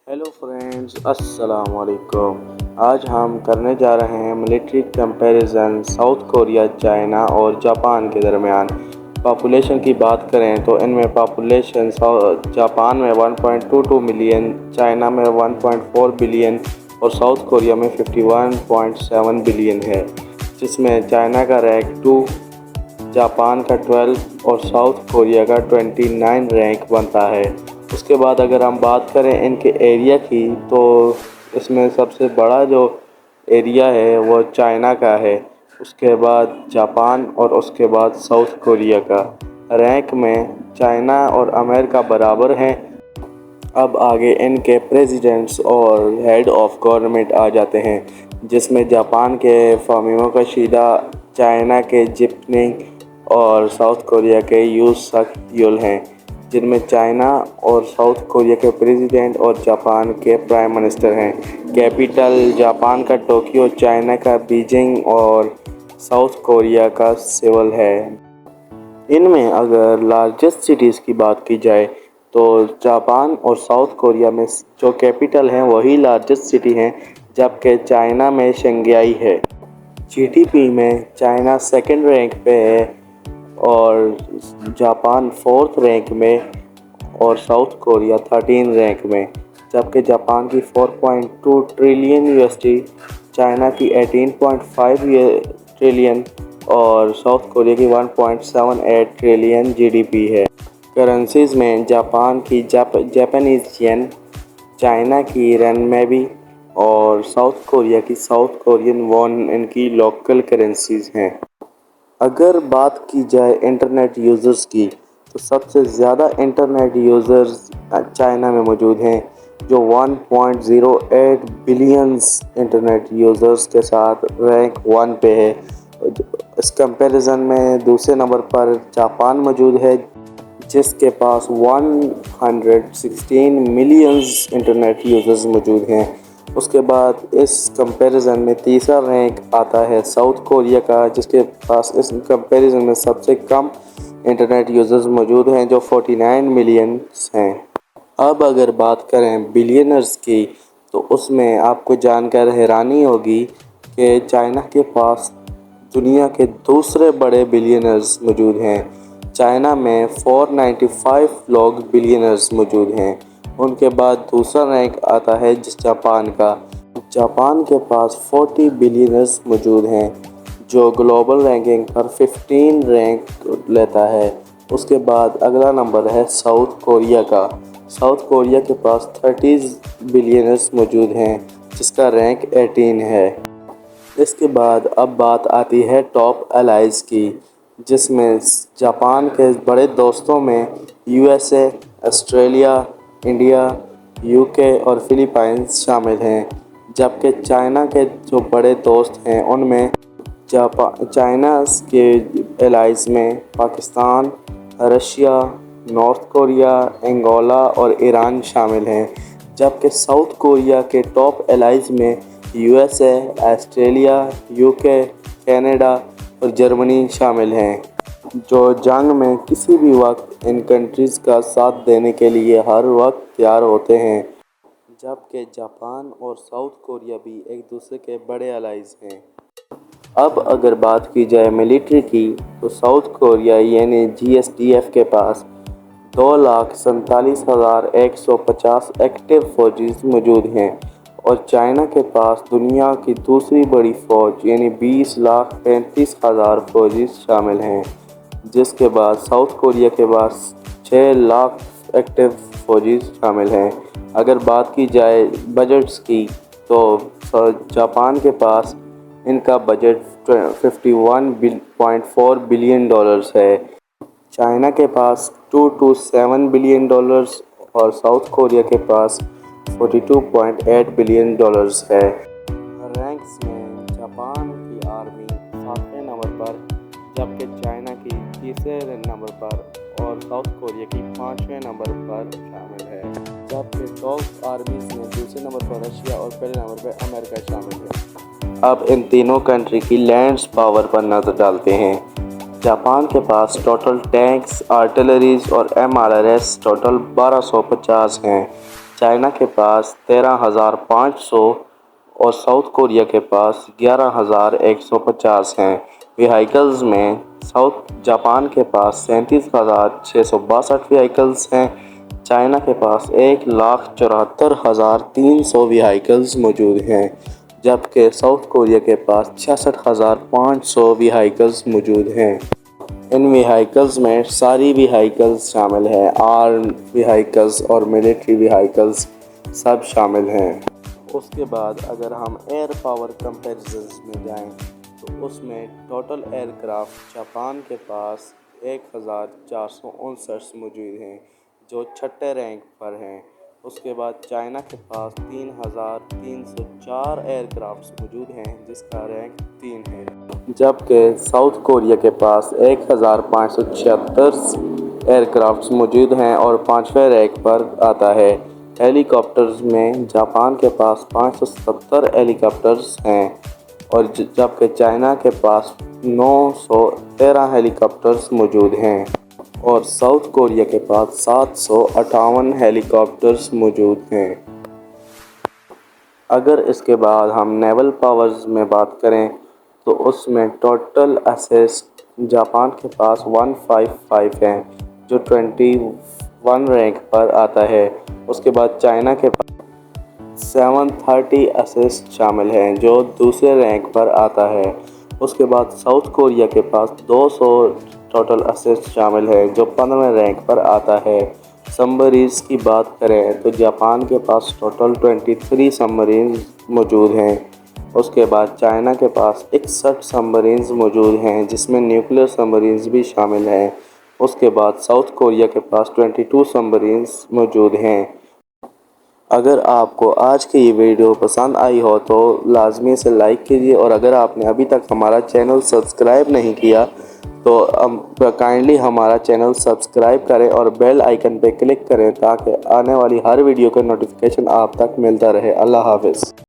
Hello friends, अस्सलाम वालेकुम। आज हम करने जा रहे हैं military comparison south Korea, China और जापान के दरमियान। पॉपुलेशन की बात करें तो इनमें पॉपुलेशन जापान में 1.22 मिलियन, चाइना में 1.4 बिलियन और साउथ कोरिया में 51.7 बिलियन है, जिसमें चाइना का रैंक 2, जापान का 12 और साउथ कोरिया का 29 रैंक बनता है। उसके बाद अगर हम बात करें इनके एरिया की, तो इसमें सबसे बड़ा जो एरिया है वो चाइना का है, उसके बाद जापान और उसके बाद साउथ कोरिया का। रैंक में चाइना और अमेरिका बराबर हैं। अब आगे इनके प्रेसिडेंट्स और हेड ऑफ गवर्नमेंट आ जाते हैं, जिसमें जापान के फामियो किशिदा, चाइना के जिनपिंग और साउथ कोरिया के यू सक येल हैं, जिनमें चाइना और साउथ कोरिया के प्रेसिडेंट और जापान के प्राइम मिनिस्टर हैं। कैपिटल जापान का टोक्यो, चाइना का बीजिंग और साउथ कोरिया का सेवल है। इनमें अगर लार्जेस्ट सिटीज़ की बात की जाए तो जापान और साउथ कोरिया में जो कैपिटल हैं वही लार्जेस्ट सिटी हैं, जबकि चाइना में शंघाई है। जीडीपी में चाइना सेकंड रैंक पे है और जापान फोर्थ रैंक में और साउथ कोरिया 13 रैंक में, जबकि जापान की 4.2 ट्रिलियन यूएसडी, चाइना की 18.5 ट्रिलियन और साउथ कोरिया की 1.78 ट्रिलियन जीडीपी है। करेंसीज में जापान की जापानीज येन, चाइना की रेनमेबी और साउथ कोरिया की साउथ कोरियन वॉन इनकी लोकल करेंसीज हैं। अगर बात की जाए इंटरनेट यूज़र्स की, तो सबसे ज़्यादा इंटरनेट यूज़र्स चाइना में मौजूद हैं, जो 1.08 बिलियंस इंटरनेट यूज़र्स के साथ रैंक 1 पे है। इस कंपैरिजन में दूसरे नंबर पर जापान मौजूद है, जिसके पास 116 मिलियंस इंटरनेट यूज़र्स मौजूद हैं। उसके बाद इस कंपैरिजन में तीसरा रैंक आता है साउथ कोरिया का, जिसके पास इस कंपैरिजन में सबसे कम इंटरनेट यूज़र्स मौजूद हैं, जो 49 मिलियंस हैं। अब अगर बात करें बिलियनर्स की, तो उसमें आपको जानकर हैरानी होगी कि चाइना के पास दुनिया के दूसरे बड़े बिलियनर्स मौजूद हैं। चाइना में 495 लोग बिलियनर्स मौजूद हैं। उनके बाद दूसरा रैंक आता है जापान का। जापान के पास 40 बिलियनर्स मौजूद हैं, जो ग्लोबल रैंकिंग पर 15 रैंक लेता है। उसके बाद अगला नंबर है साउथ कोरिया का। साउथ कोरिया के पास 30 बिलियनर्स मौजूद हैं, जिसका रैंक 18 है। इसके बाद अब बात आती है टॉप एलाइज की, जिसमें जापान के बड़े दोस्तों में यूएसए, ऑस्ट्रेलिया, इंडिया, यूके और फिलीपाइंस शामिल हैं, जबकि चाइना के जो बड़े दोस्त हैं उनमें चाइना के एलाइज में Pakistan, Russia, North Korea, Angola और ईरान शामिल हैं, जबकि साउथ कोरिया के टॉप एलाइज में यूएसए, ऑस्ट्रेलिया, यूके, कनाडा और जर्मनी शामिल हैं, जो जंग में किसी भी वक्त इन कंट्रीज़ का साथ देने के लिए हर वक्त तैयार होते हैं। जबकि जापान और साउथ कोरिया भी एक दूसरे के बड़े एलाइज हैं। अब अगर बात की जाए मिलिट्री की, तो साउथ कोरिया यानी जीएसडीएफ के पास 2,47,150 एक्टिव फौजीज मौजूद हैं और चाइना के पास दुनिया की दूसरी बड़ी फ़ौज यानी 20,35,000 फौजी शामिल हैं, जिसके बाद साउथ कोरिया के पास 6 लाख एक्टिव फौजी शामिल हैं। अगर बात की जाए बजट्स की, तो जापान के पास इनका बजट 51.4 बिलियन डॉलर्स है। चाइना के पास 2 to 7 बिलियन डॉलर्स और साउथ कोरिया के पास 42.8 बिलियन डॉलर्स है। रैंक्स में जापान की आर्मी 7वें नंबर पर, जबकि चाइना की तीसरे नंबर पर और साउथ कोरिया की 5वें नंबर पर शामिल है। जबकि टॉप आर्मीज में दूसरे नंबर पर रशिया और पहले नंबर पर अमेरिका शामिल है। अब इन तीनों कंट्री की लैंड पावर पर नज़र डालते हैं। जापान के पास टोटल टैंक्स, आर्टिलरीज और MRS टोटल 1250 हैं, चाइना के पास 13,500 और साउथ कोरिया के पास 11,150 हैं। व्हीकल्स में जापान के पास 37,662 व्हीकल्स हैं। चाइना के पास 1,74,300 व्हीकल्स मौजूद हैं, जबकि साउथ कोरिया के पास 66,500 व्हीकल्स मौजूद हैं। इन व्हीकल्स में सारी व्हीकल्स शामिल हैं, आर्म व्हीकल्स और मिलिट्री व्हीकल्स सब शामिल हैं। उसके बाद अगर हम एयर पावर कंपैरिजन्स में जाएं तो उसमें टोटल एयरक्राफ्ट जापान के पास 1,459 मौजूद हैं, जो छठे रैंक पर हैं। उसके बाद चाइना के पास 3,304 एयरक्राफ्ट मौजूद हैं, जिसका रैंक 3 है, जबकि साउथ कोरिया के पास 1,576 एयरक्राफ्ट मौजूद हैं और 5वें रैंक पर आता है। हेलीकॉप्टर्स में जापान के पास 570 हेलीकॉप्टर्स हैं और जबकि चाइना के पास 913 हेलीकॉप्टर्स मौजूद हैं और साउथ कोरिया के पास 758 हेलीकॉप्टर्स मौजूद हैं। अगर इसके बाद हम नेवल पावर्स में बात करें तो उसमें टोटल असेस्ट जापान के पास 155 हैं, जो 21 रैंक पर आता है। उसके बाद चाइना के पास 730 असिस्ट शामिल हैं, जो दूसरे रैंक पर आता है। उसके बाद साउथ कोरिया के पास 200 टोटल असिस्ट शामिल है, जो 15वें रैंक पर आता है। सबमरीन्स की बात करें तो जापान के पास टोटल 23 सबमरीन्स मौजूद हैं। उसके बाद चाइना के पास 61 सबमरीन्स मौजूद हैं, जिसमें न्यूक्लियर सबमरीन्स भी शामिल हैं। उसके बाद साउथ कोरिया के पास 22 सबमरीन्स मौजूद हैं। अगर आपको आज की ये वीडियो पसंद आई हो तो लाजमी से लाइक कीजिए, और अगर आपने अभी तक हमारा चैनल सब्सक्राइब नहीं किया तो काइंडली हमारा चैनल सब्सक्राइब करें और बेल आइकन पर क्लिक करें, ताकि आने वाली हर वीडियो का नोटिफिकेशन आप तक मिलता रहे। अल्लाह हाफ़िज़।